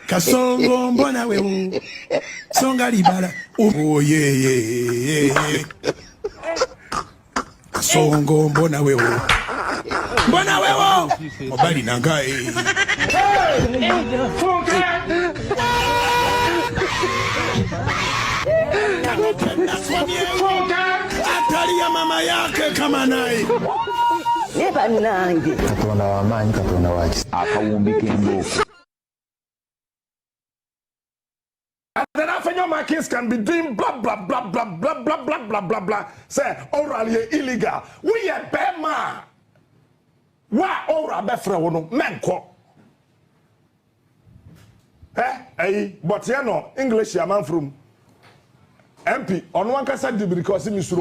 Kasongo mbona wewe songa libala oh yeah Kasongo mbona wewe mobali nangae atali ya mama yake kama naye neba nange katonda wamanyi katonda waki akawumbika emboko. And then after your markings can be doing blah blah blah blah blah blah blah blah blah blah. Say orally illegal. We a bema. Why oral befra wono menko? Hey, but you know English ya man from MP on one can say because him is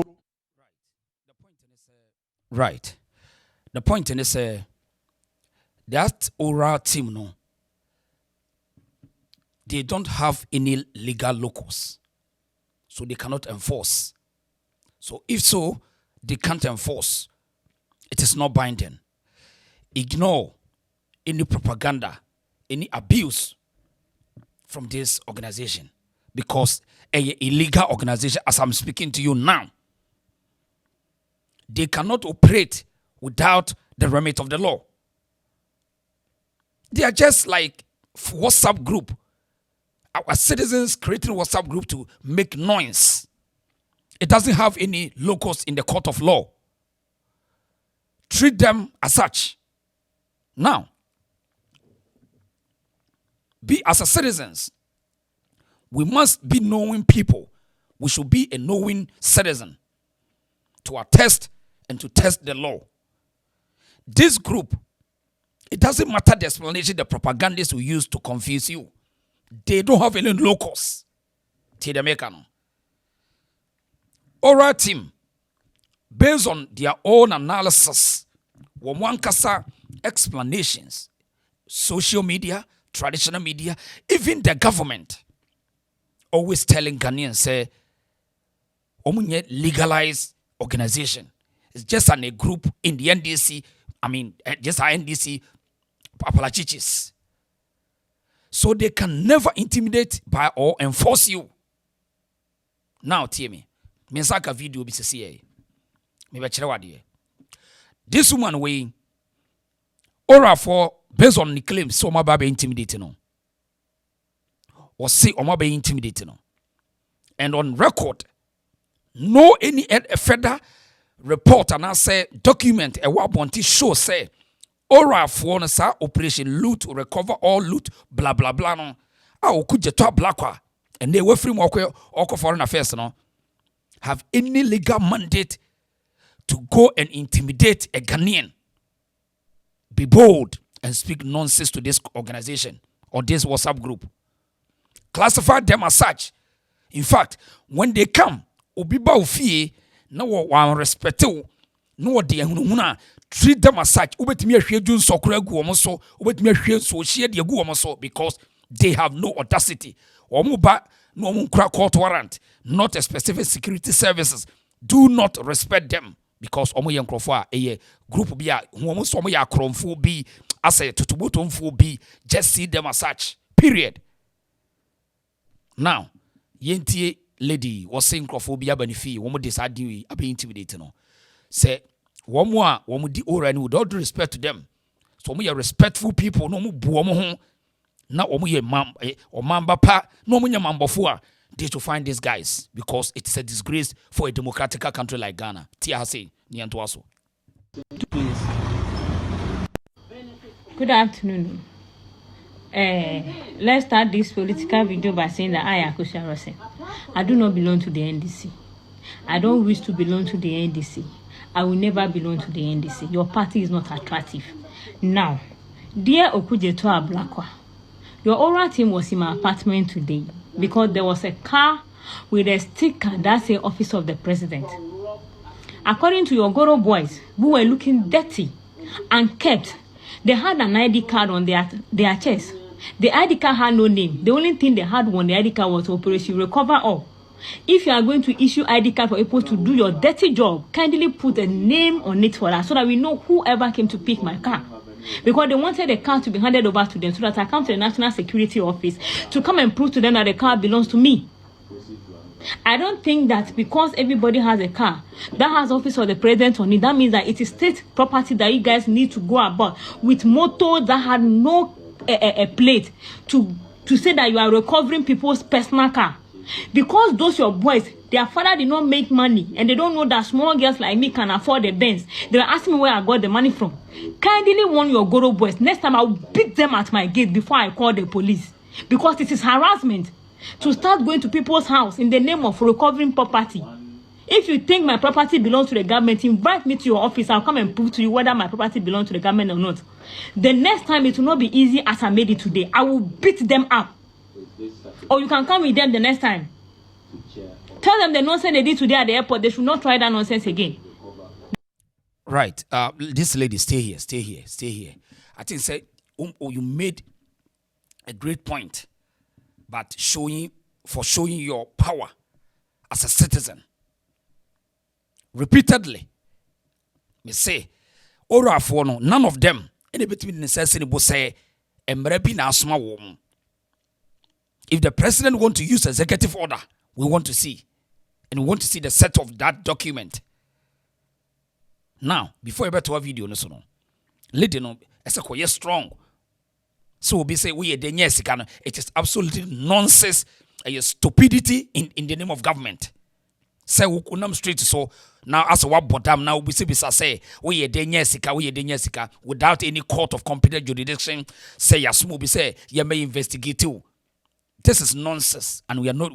right. The point is that oral team no. They don't have any legal locus, so they cannot enforce. So if so, they can't enforce. It is not binding. Ignore any propaganda, any abuse from this organization, because an illegal organization, as I'm speaking to you now, they cannot operate without the remit of the law. They are just like WhatsApp group. Our citizens created a WhatsApp group to make noise. It doesn't have any locus in the court of law. Treat them as such. Now, as a citizens, we must be knowing people. We should be a knowing citizen to attest and to test the law. This group, it doesn't matter the explanation the propagandists will use to confuse you. They don't have any locus. Oral team, based on their own analysis, one kasa explanations, social media, traditional media, even the government, always telling Ghanaians, say, omunye legalized organization. It's just a group in the NDC, just a NDC apalachichis. So they can never intimidate by or enforce you. Now, tell me. Mensaka video be CCA. This woman way ora for based on the claim so my baby intimidating no. Or say or my baby intimidating no. And on record, no any further report and I say document a what want to show say Ora for na sa operation loot or recover all loot blah blah blah no. Okudjeto blakwa and they were free oko foreign affairs no have any legal mandate to go and intimidate a Ghanaian. Be bold and speak nonsense to this organization or this WhatsApp group. Classify them as such. In fact, when they come, obiba ufie no one respect no de hununa treat them as such. Ubetimi ahwe dun sokora gu omo so, ubetimi ahwe so hie de gu omo so because they have no audacity. Omo ba no omo kra court warrant, not a specific security services. Do not respect them because omo yenkrofo a eye group bi a omo so omo ya kromfo bi ase tutubotomfo bi, just see them as such. Period. Now, yentie lady was saying krofo bi abanifi, omo decide we abi intimidate no. Say womu di ora ni with all due respect to them. So we are respectful people. No mu bu omo ho. Na omo ye mamba pa. No mu nyamambofo. They to find these guys because it's a disgrace for a democratic country like Ghana. Tia say ni antwaso. Good afternoon. Let's start this political video by saying that I am Akusha Rose. I do not belong to the NDC. I don't wish to belong to the NDC. I will never belong to the NDC. Your party is not attractive. Now, dear Okudjeto Ablakwa, your oral team was in my apartment today because there was a car with a sticker that says Office of the President. According to your Goro boys, who were looking dirty and kept, they had an ID card on their chest. The ID card had no name. The only thing they had on the ID card was Operation Recover All. If you are going to issue ID card for people to do your dirty job, kindly put a name on it for us so that we know whoever came to pick my car. because they wanted the car to be handed over to them so that I come to the National Security Office to come and prove to them that the car belongs to me. I don't think that because everybody has a car that has office of the president on it, that means that it is state property that you guys need to go about with motors that had no a plate to say that you are recovering people's personal car. Because those your boys, their father did not make money and they don't know that small girls like me can afford the Benz. They were asking me where I got the money from. Kindly warn your Goro boys. Next time I'll beat them at my gate before I call the police. Because it is harassment to start going to people's house in the name of recovering property. If you think my property belongs to the government, invite me to your office. I'll come and prove to you whether my property belongs to the government or not. The next time it will not be easy as I made it today. I will beat them up. Or you can come with them the next time. Tell them the nonsense they did today at the airport. They should not try that nonsense again. Right. This lady, stay here. I think say, you made a great point, but showing your power as a citizen. Repeatedly, me say, ora for no, none of them, any between necessity will say, emrebi na asma wom. If the president want to use executive order, we want to see. And we want to see the set of that document. Now, before I bet to a video, no, lady, no, as a quite strong. So we say we are the yes, it is absolutely nonsense, stupidity in the name of government. Say we come straight so now as a what bottom now we say we are the yes, without any court of competent jurisdiction. Say yes, we say you may investigate too. This is nonsense, and we are not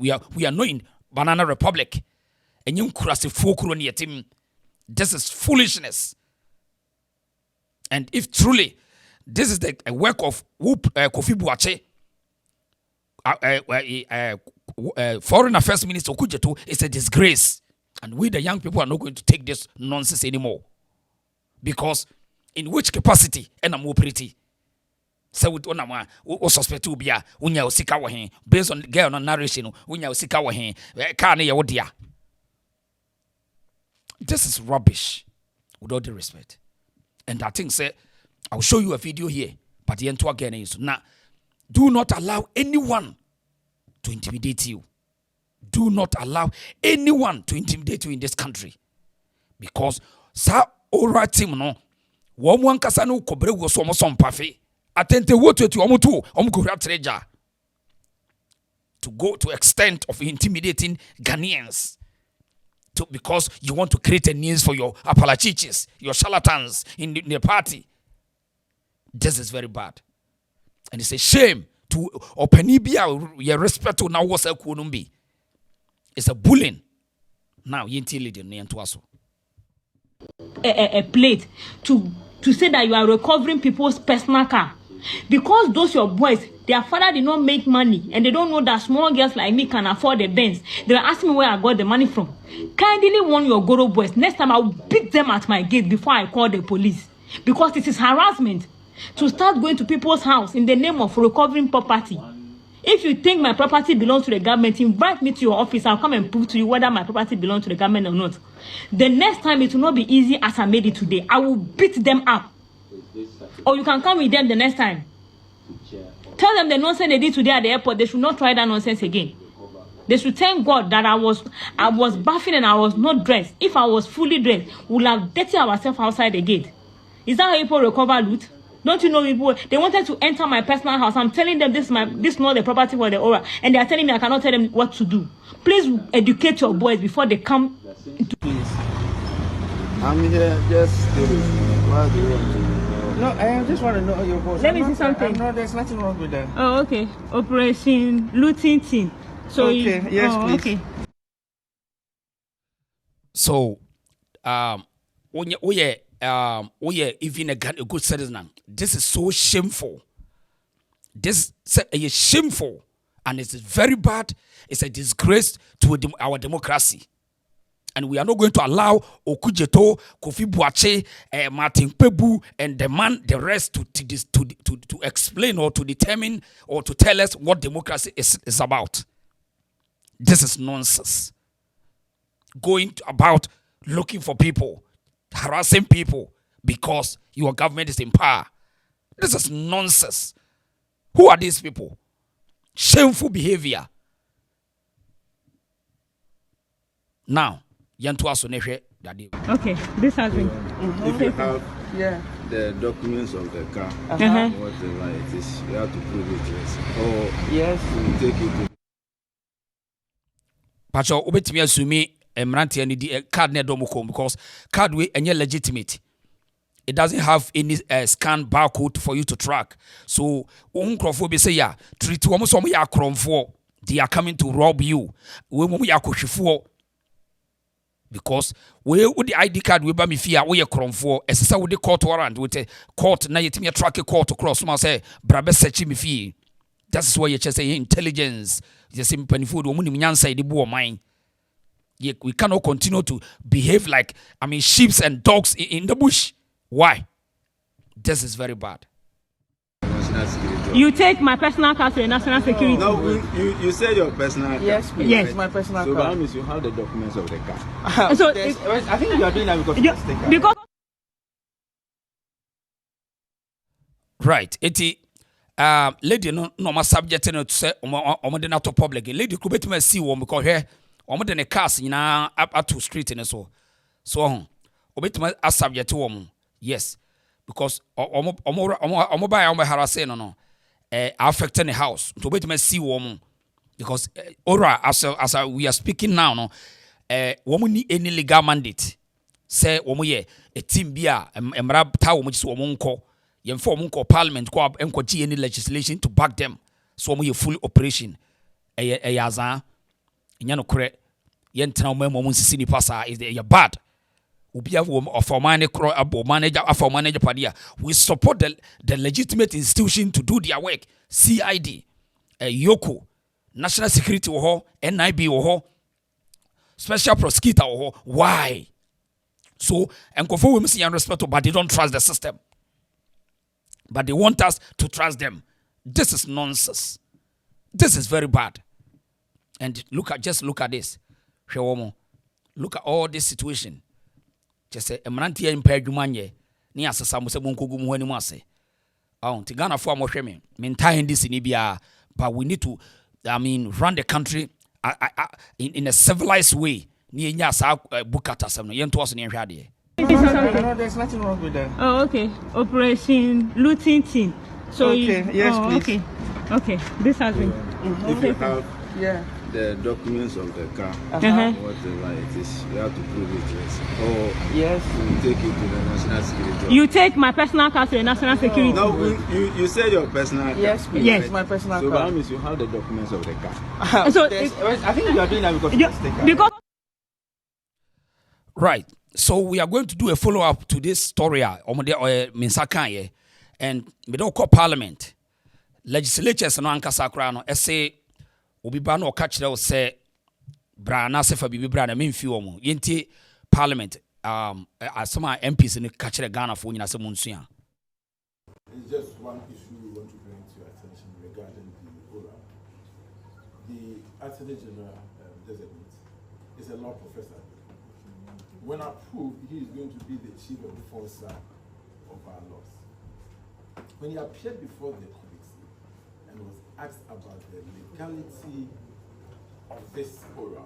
in Banana Republic. And you cross folk team. This is foolishness. And if truly this is the work of Kofi Buache, Foreign Affairs Minister Okudjeto, it's a disgrace. And we the young people are not going to take this nonsense anymore. Because in which capacity and I'm more pretty. So with one suspect to be a unya osika wahin based on girl on narration unya osika wahin can ya wodia. This is rubbish with all due respect. And I think say I'll show you a video here, but the end to again is now do not allow anyone to intimidate you. Do not allow anyone to intimidate you in this country. Because sa ora team no wo mo ankasa no kobre wo so mo so mpafe. Atente wotu treasure to go to extent of intimidating Ghanaians because you want to create a news for your apalachiches, your charlatans in the party. This is very bad. And it's a shame to openibia your respect to now what's a kunumbi. It's a bullying. Now yinti leader to us. A plate to say that you are recovering people's personal car. Because those your boys, their father did not make money and they don't know that small girls like me can afford the Benz. They were asking me where I got the money from. Kindly warn your Goro boys. Next time I'll beat them at my gate before I call the police. Because it is harassment to start going to people's house in the name of recovering property. If you think my property belongs to the government, invite me to your office. I'll come and prove to you whether my property belongs to the government or not. The next time it will not be easy as I made it today. I will beat them up. Or you can come with them the next time. Tell them the nonsense they did today at the airport. They should not try that nonsense again. They should thank God that I was bathing and I was not dressed. If I was fully dressed, we would have dirtied ourselves outside the gate. Is that how people recover loot? Don't you know people? They wanted to enter my personal house. I'm telling them this is not the property for the aura, and they are telling me I cannot tell them what to do. Please educate your boys before they come. Please, I'm here just to. What do you want to? No, I just want to know your voice. Let me see something. No, there's nothing wrong with that. Oh, okay. Operation looting team. So okay, yes, please. Okay. So, even a good citizen. This is so shameful. This is shameful, and it's very bad. It's a disgrace to our democracy. And we are not going to allow Okudjeto, Kofi Buache, Martin Pebu, and the rest to explain or to determine or to tell us what democracy is about. This is nonsense. Going about looking for people, harassing people because your government is in power. This is nonsense. Who are these people? Shameful behavior. Now, okay, this has been. If you have the documents of the car, whatever it is, you have to prove it. Yes. Or you take it to. Pacho, obetimi asumi emranti ani di card ne domuko because card we enye legitimate. It doesn't have any scan barcode for you to track. So, unkrofo be say ya treat wo so mo ya kromfo. They are coming to rob you. We mo ya kohwefo. Because we with the ID card we ba me fear we kromfo. Esesa we the court warrant with a court na yetimi track a court across. So say brabe search me fee. That's why you just say intelligence. The same penny food woman nyansa de bo mine. We cannot continue to behave like sheep and dogs in the bush. Why? This is very bad. You take my personal car to the national security. No, you say your personal car. Yes, please. Yes. It's my personal So car. that means you have the documents of the car. So I think you are doing that because it's the car. because Right. Eti lady no ma subject no to say omo de na to public. Lady could betima see wo because here omo de ne cars nyina up to street ne so. So obetima a subject wo. Yes. Because omo buy omo harass no affecting the house. To betima see wo because ora as we are speaking now no woman need any legal mandate. Say woman ye a team bia emra ta woman so woman nko yemfo woman ko parliament ko enko gi any legislation to back them. So woman ye full operation azan nya no kore ye ntena woman sisi ni pasa is the bad. Ubia of manager padia. We support the legitimate institution to do their work. CID, Yoko, National Security NIB Special Prosecutor Why? So and conform women see and respect, but they don't trust the system. But they want us to trust them. This is nonsense. This is very bad. And just look at this. Look at all this situation. Just say emranti empa adwumanye ni asesa mo se monkogu mu ani mu ase ti Ghana fo amhwe me mentai this ni bia, but we need to run the country in a civilized way ni enya sa bukata sam no yento aso ni hwe ade. No, there's nothing wrong with that. oh, okay, Operation Looting Team. So Okay, yes, please. Okay, this has been. If you have Yeah. the documents of the car, whatever it is, you have to prove it. Or Yes. you take it to the national security. You take my personal car to the national security. No, you say your personal car. Yes, please. Yes. It's my personal So car. that means you have the documents of the car. So I think you are doing that because it's the car. because Right. So we are going to do a follow-up to this story Minsaka and we don't call parliament. Legislatures no ankasa kra no say obi ba no ka kire say bra na sefa bibi bra na memfi wo mu yenti parliament asoma MPs no ka kire Ghana fo nyina se munsua. It's just one issue we want to bring to your attention regarding the ORA. The Attorney General designate is a law professor. When approved, he is going to be the chief enforcer of our laws. When he appeared before the committee and was asked about the legality of this ORA,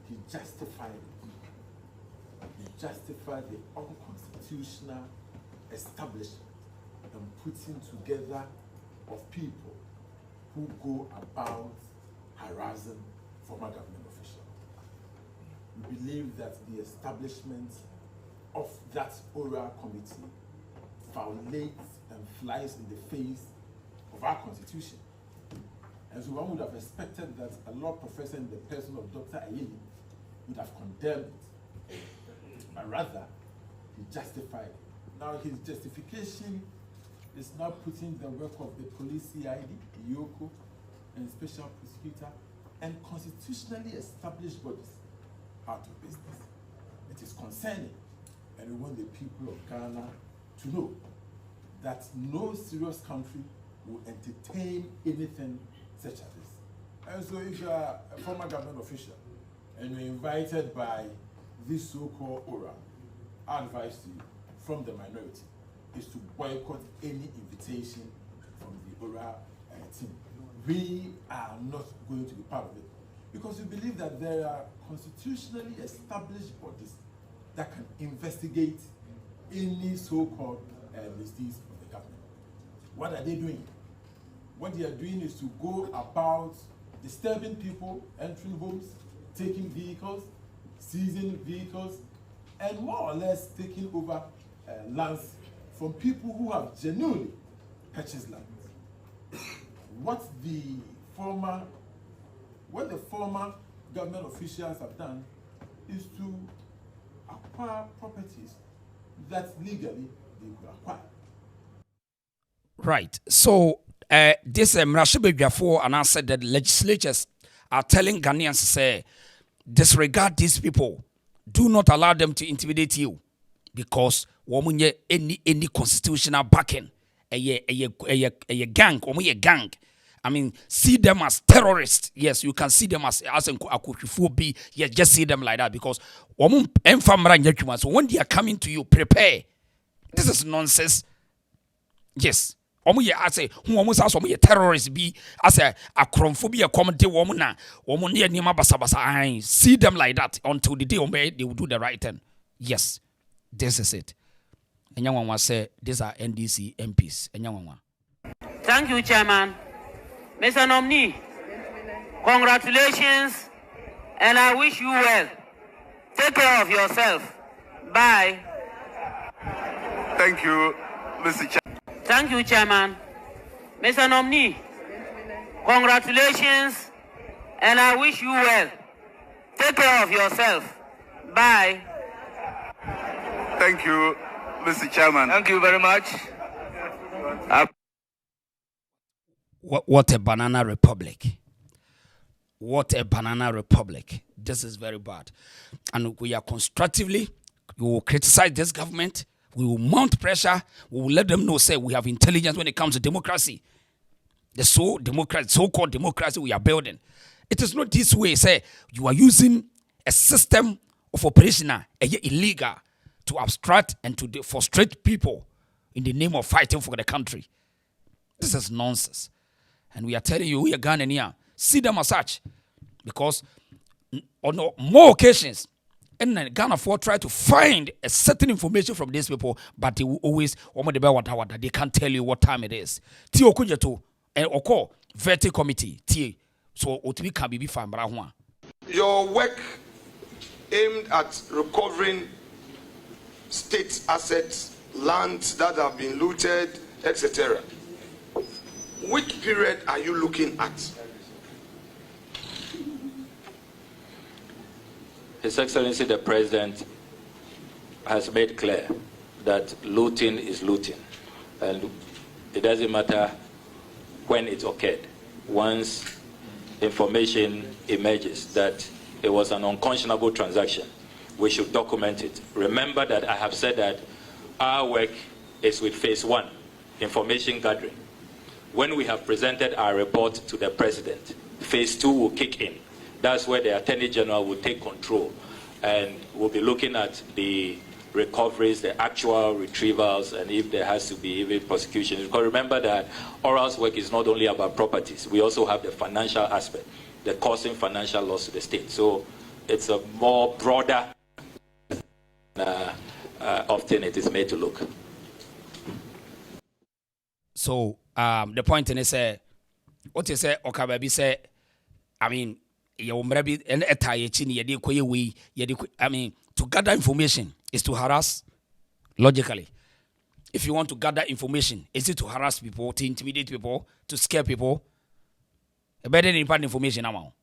he justified it. He justified the unconstitutional establishment and putting together of people who go about harassing former government officials. We believe that the establishment of that oral committee violates and flies in the face of our constitution. And so one would have expected that a law professor in the person of Dr. Ayili would have condemned it. But rather, he justified it. Now his justification is now putting the work of the police CID, Yoko, and special prosecutor, and constitutionally established bodies out of business. It is concerning, and we want the people of Ghana to know that no serious country will entertain anything such as this. And so if you are a former government official and you're invited by this so-called ORA, I advise you from the minority, is to boycott any invitation from the ORA team. We are not going to be part of it because we believe that there are constitutionally established bodies that can investigate any so-called misdeeds of the government. What are they doing? What they are doing is to go about disturbing people, entering homes, taking vehicles, seizing vehicles, and more or less taking over lands from people who have genuinely purchased land. What the former government officials have done is to acquire properties that legally they could acquire. Right. So this Mrashibejafo and I said that legislatures are telling Ghanaians to say, disregard these people. Do not allow them to intimidate you because womunye any constitutional backing. A gang, gang. I mean, see them as terrorists. Yes, you can see them as Akutjeto. Yes, just see them like that because so when they are coming to you, prepare. This is nonsense. Yes. I say who almost as terrorists be as a chromophobia comedy woman near Nima Basabasa. See them like that until the day they will do the right thing. Yes, this is it. And young one say these are NDC MPs. And young one. Thank you, Chairman. Mr. Nominee, congratulations, and I wish you well. Take care of yourself. Bye. Thank you, Mr. Chairman. Thank you, Chairman. Mr. Nominee, congratulations, and I wish you well. Take care of yourself. Bye. Thank you, Mr. Chairman. Thank you very much. What a banana republic. What a banana republic. This is very bad. And we are constructively, we will criticize this government. We will mount pressure. We will let them know, say, we have intelligence when it comes to democracy. The so-called democracy we are building. It is not this way, say, you are using a system of operation, illegal, to abstract and to frustrate people in the name of fighting for the country. This is nonsense. And we are telling you, we are Ghanaian, see them as such. Because on more occasions, and Ghana for try to find a certain information from these people, but they will always, they can't tell you what time it is. Ti Okudjeto, and Oko, Vetting Committee, T. So, Otimi can be fine, Your work aimed at recovering state assets, lands that have been looted, etc. Which period are you looking at? His Excellency the President has made clear that looting is looting, and it doesn't matter when it occurred. Once information emerges that it was an unconscionable transaction, we should document it. Remember that I have said that our work is with phase 1, information gathering. When we have presented our report to the President, phase 2 will kick in. That's where the Attorney General will take control, and we'll be looking at the recoveries, the actual retrievals, and if there has to be even prosecution. Because remember that Oral's work is not only about properties. We also have the financial aspect, the causing financial loss to the state. So it's a more broader often it is made to look. So the point in is what you say, Okababi say, I mean, to gather information is to harass logically. If you want to gather information, is it to harass people, to intimidate people, to scare people? Better than important information now.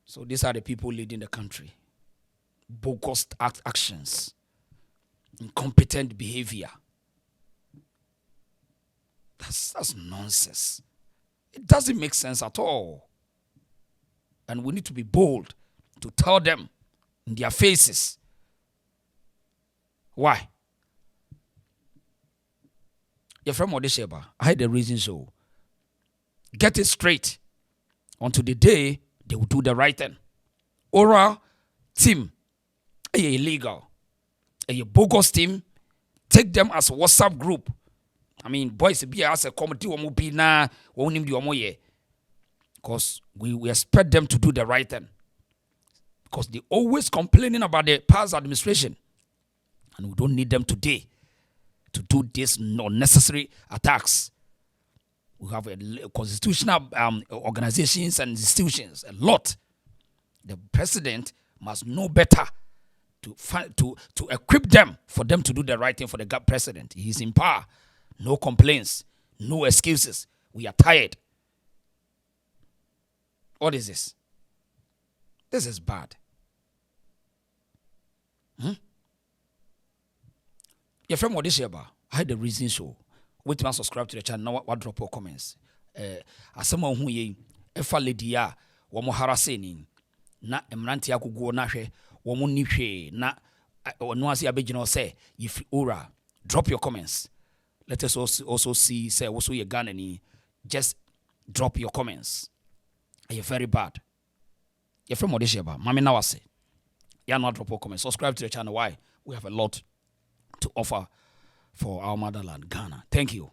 So these are the people leading the country. Bogus actions, incompetent behavior. That's nonsense. It doesn't make sense at all. And we need to be bold to tell them in their faces. Why? You're from Odesheba. I had the reason so. Get it straight. Until the day they will do the right thing. Oral team, illegal. a bogus team. Take them as a WhatsApp group. I mean, boys be as a committee or be na because we expect them to do the right thing. Because they always complaining about the past administration. And we don't need them today to do this unnecessary attacks. We have a constitutional organizations and institutions, a lot. The president must know better to equip them for them to do the right thing for the president. He's in power. No complaints, no excuses. We are tired. What is this? This is bad. Your friend what this year about? I had the reason so. Wait to subscribe to the channel. Now what drop your comments. As someone who ye efa lady ya womo haraseni na emranti akugo na hwe womo ni hwe na ono ase abegino say if ora drop your comments. Let us also see say also your Ghana ni just drop your comments. Are you very bad? Your friend what this year about? Mami now say ya not drop your comments. Subscribe to the channel. Why? We have a lot to offer for our motherland, Ghana. Thank you.